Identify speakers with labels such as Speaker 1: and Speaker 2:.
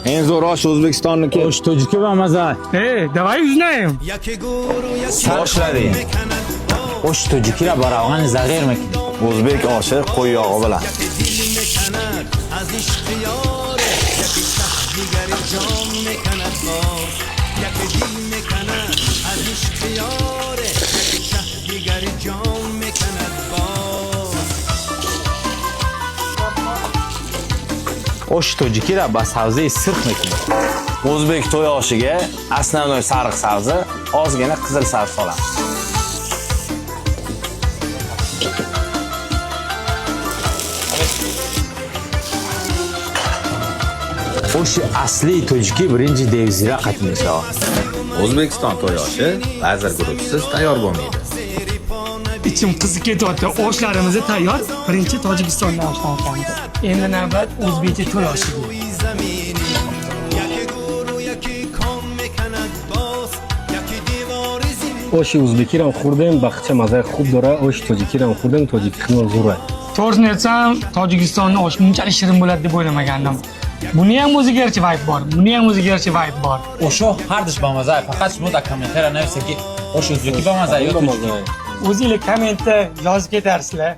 Speaker 1: Eng zo'r osh O'zbekistonniki.
Speaker 2: Osh tojiki va maza.
Speaker 3: Давай узнаем.
Speaker 2: Boshlading. Osh tojiki ra baravgan zag'ir mekin.
Speaker 1: O'zbek oshi qo'y yog'i bilan.
Speaker 2: Osh tojiki ra ba sabzi sirq mekin.
Speaker 1: O'zbek to'y oshiga основной sariq sabzi, ozgina qizil sabzi solamiz.
Speaker 2: Osh asli tojiki birinchi devzira qatnashadi.
Speaker 1: O'zbekiston to'y oshi vazir guruhsiz tayyor bo'lmaydi.
Speaker 3: İçim qizib ketyapti. Oshlarimiz tayyor. Birinchi Tojikistondan oshlanamiz. Endi navbat o'zbekcha to'y oshiga.
Speaker 4: oshi o'zbeki ram xo'rdim, baxtcha maza خوب داره. osh tojiki ram xo'rdim, tojiki xizmat zo'ra.
Speaker 3: To'g'risini aytsam, Tojikistonning oshi bunchalik shirin bo'ladi deb o'ylamagandim. Buni ham o'ziga yarasha vibe bor. Buni ham o'ziga yarasha vibe bor.
Speaker 2: Osho har dish ba maza, faqat shuni da kommentariya navisa ki osh o'zbeki ba maza yo'q.
Speaker 3: O'zingizlar kommentda yozib ketarsizlar.